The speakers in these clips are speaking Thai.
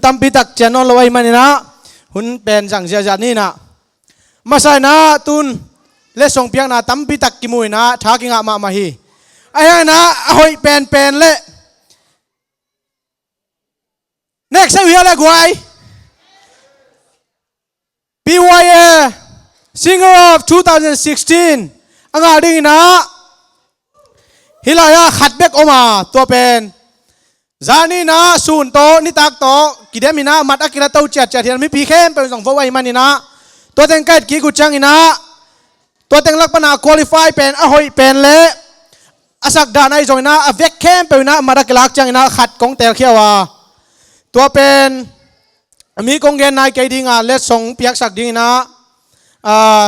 ตัมปิตักเจนอลไว้มันนะหุ่นเป็นสังเสียจัดนี่นะมาใส่นะตุนเลสงเพียงนะตัมปิตักกิมุยนะท้ากิงอามาฮีไอ้นะหอยเป็นเละ next เวียเลยกวย BYA Singer of 2016อังอาดินะฮิลายาขัดเบกออกมาตัวเป็นจานี่นะศูนย์โตนิตักโตกิเดมินะมัดอักิระเต้าเจ็ดเทียนมีพีเข้มเป็นสองฟอไว้มันนี่นะตัวเต็งไก่กีกุจังนี่นะตัวเต็งลักปนาคุริฟายเป็นหอยเป็นเละอาศักดานไอจอยนะเวกเข้มเป็นนะมัดอักิลักจังนี่นะขัดกงเตลเขียวตัวเป็นมีกงเกนนายเกดิงาเลสงเปียกสักดิงนะ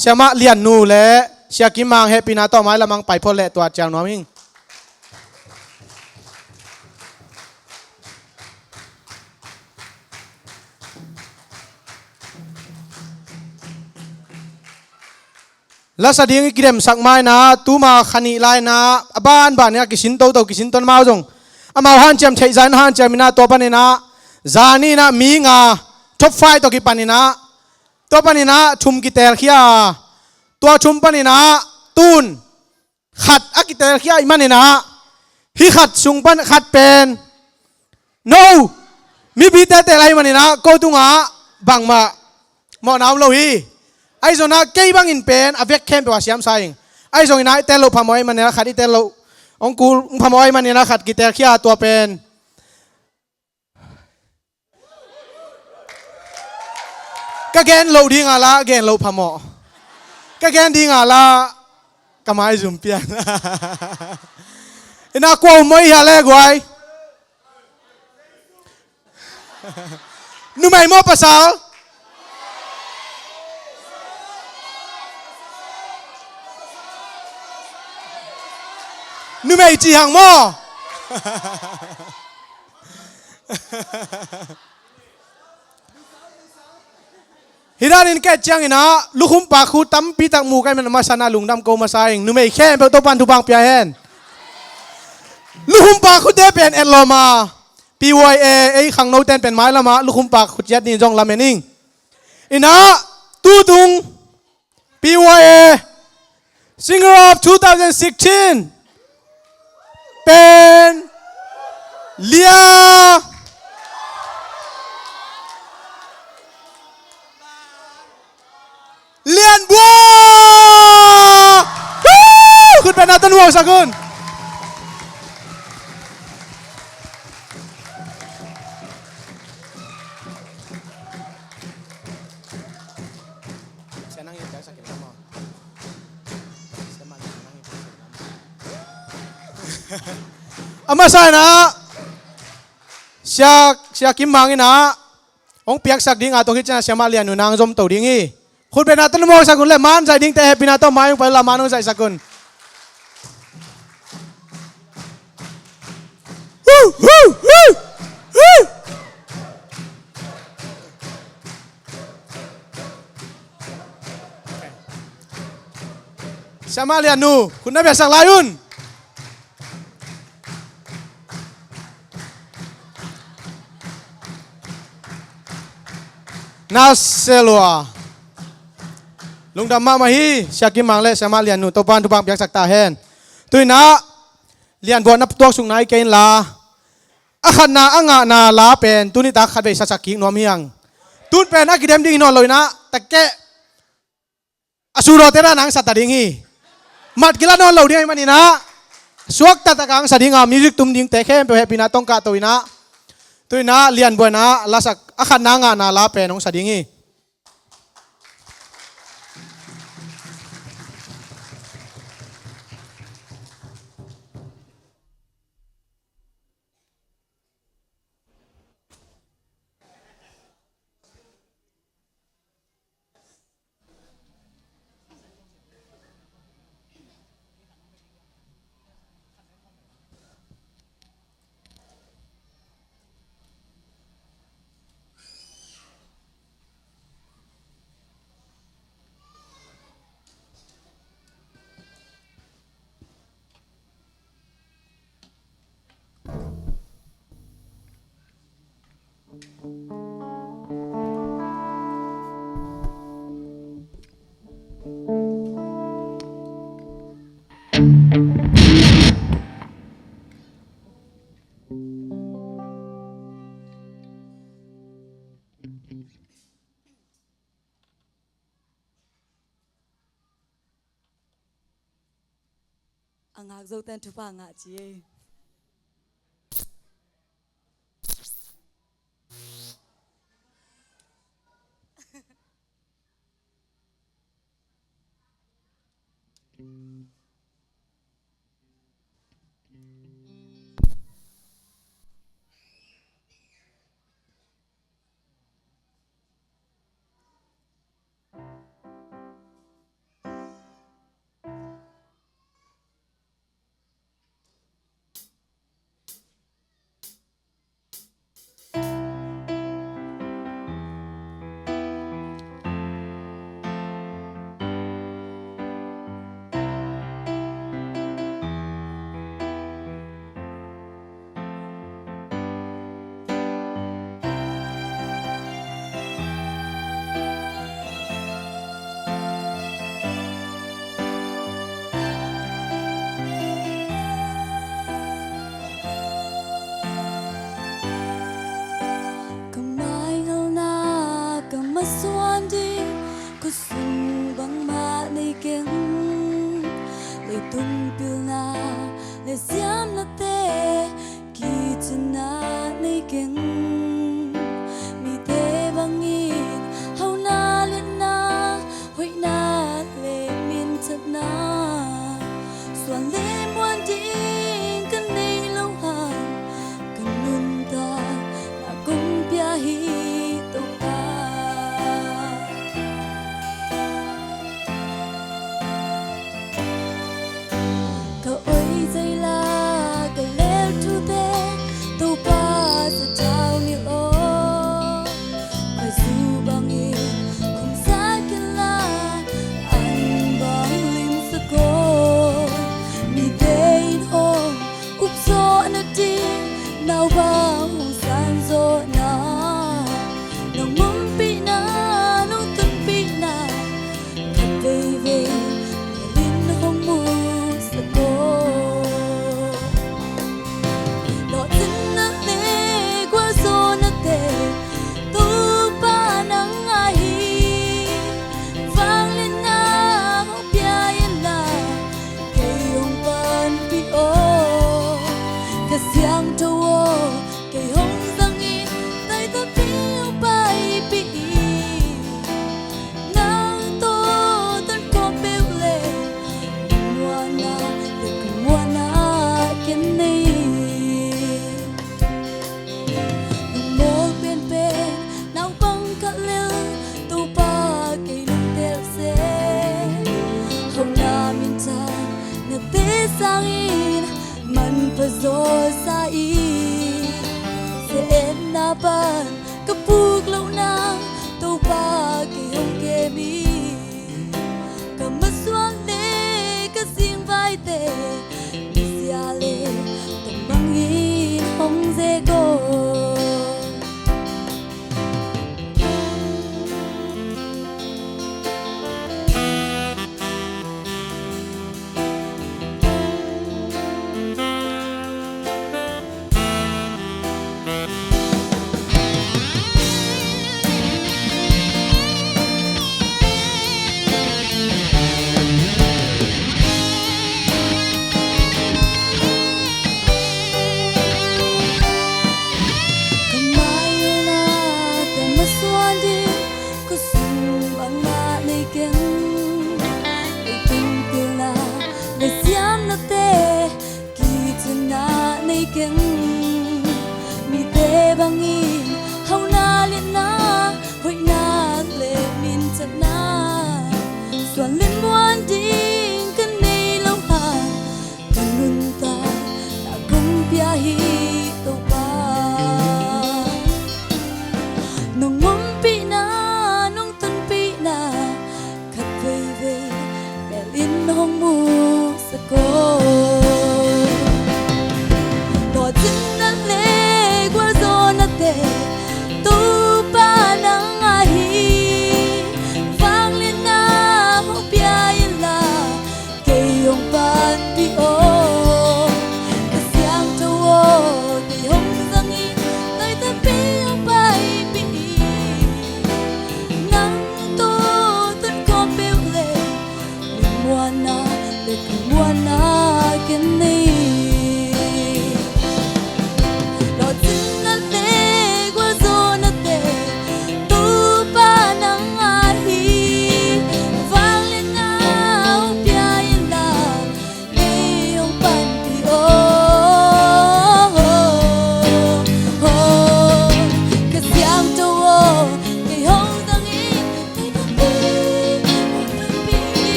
เสียมาเลียนนูเละเสียกิมังเฮปินาต่อไม้ละมังไปพอเละตัวเจ้าหน้ามิงแล้วสดิ้งกิเลมสักไม้นะตูมาขันีไลนะบ้านเนี่ยกิสินโตกิสินต้นมาจงอามาฮันเจมเทใจนฮันเจมินาตัวปนินะจานี่นะมีงาท็อปไฟตัวกิปนินะตัวปนินะชุมกิเตลขี้ยตัวชุมปนินะตูนขัดอักิเตลขี้ยอิมันนี่นะฮิขัดสุงปันขัดเป็น no มีบีเตเตอะไรมันนี่นะก็ตุงะบังมาหมอน้ำโลหีไอ้ส่วนนั้นเกี่ยบังอินเป็นอเวกเข้มไปว่าเสียมใส่ไอ้ส่วนนั้นเตลโลพามอยมันเนี่ยขัดอีเตลโลองกูพามอยมันเนี่ยขัดกิเตลขี้ยตัวเป็นก็แกนโลดีงาละแกนโลพามอก็แกนดีงาละก็ไม่จุ่มเปียนน่ากลัวไม่เหี้ยเลยกวยนุ่มไอ้หม้อภาษานุ่มไอ้จีหังหม้อฮิดารินแก่จังอินะลูกคุ้มปากคูตั้มปีตักหมูกันมันมาชนะลุงดำโกมาใส่นุ่มไอ้แค่เป็นตัวปันทุบังเปียเฮนลูกคุ้มปากคูเดเป็นเอลโลมา PYA ไอ้ขังโนเตนเป็นไม้ละมาลูกคุ้มปากขุดยัดนี่จงลาเมนิงอินะตูตุง PYA Singer of 2016เป็นเลียเลียนบัวคุณเป็นนาตันวงสักคนอามาใส่นะเสียกิมมังอินะองเปียกสักดิ้งอาตัวคิดจะเสียมาเลียนหนูนางจมตัวดิ้งอีคุณเป็นนาตันวงสักคนเลยมันใส่ดิ้งแต่เฮปินาตัวไม้ไปละมันใส่สักคนเสียมาเลียนหนูคุณน่าเบียสักลายุนนาเซลัวลุงดำมาฮีเสียกิมังเล่เสียมาเลียนหนูตัวปานทุบังเปียกสักตาเฮนตุยนะเลียนบัวนับตัวสุงไหนเกณฑ์ลาอาขันนาอ่างนาลาเป็นตุนิตาขัดไปสักกิ่งนวมยังตุนเป็นนักกิเดมดิ้งนอนเลยนะแต่แกอสุรเทระนังสัตตดิ้งฮีมัดกิลานอนเหล่าดิ้งมันนี่นะสวกตัดตะกังสัตดิ้งมิวสิกตุ้มดิ้งแต่เข้มไปเฮปินาต้องกาตุยนะตุยนะเลียนบัวนะลาสักอาขันนางานาลาเป็นน้องสัตดิ้งฮี angak zo ten tu pa nga chi kusung bang ma nei keng le tung pil na le siam na te ki chana nei keng mi te bang in hau na le na hoi na le min chat na swan le muan ding kan nei lo ha kan nun ta na kong pia hi to ka nào bao san gió na nong mong pi na nong tân pi na khát về về linh hong mu sa ko lo tin na le qua gió na te tu pa nang ai vang lên na hong pia yên na cây hong ban pi o cái xiang trâu cây hồng răng in tay ta phiêu bay bị nang to tân có bêu lệ mua na để cùng mua na kiến này một bên bên nào băng cả lêu tu ba cây lung tel se hồng na min cha na te sang in man pa zo sa i se na ban kapuk lo na to pa ki hong ke mi ka maswang le ka sing vai te sia le tam bang in hong ze go mi te bang in hau na le na hoi na le min chat na swan lên muan ding kan nei lo ha kan nun ta na kum pia hi to pa nong mom pi na nong tan pi na khat ve ve be lin hong mu sa ko tu pa nang ai vang lên na hong pia yên la cây hong pan pi o cái xiang trâu o cây hong răng in tay ta pi hong bay pi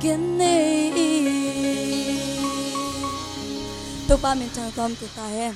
กันนี่ตัวป้าเป็นทางตอมตัวตาแฮม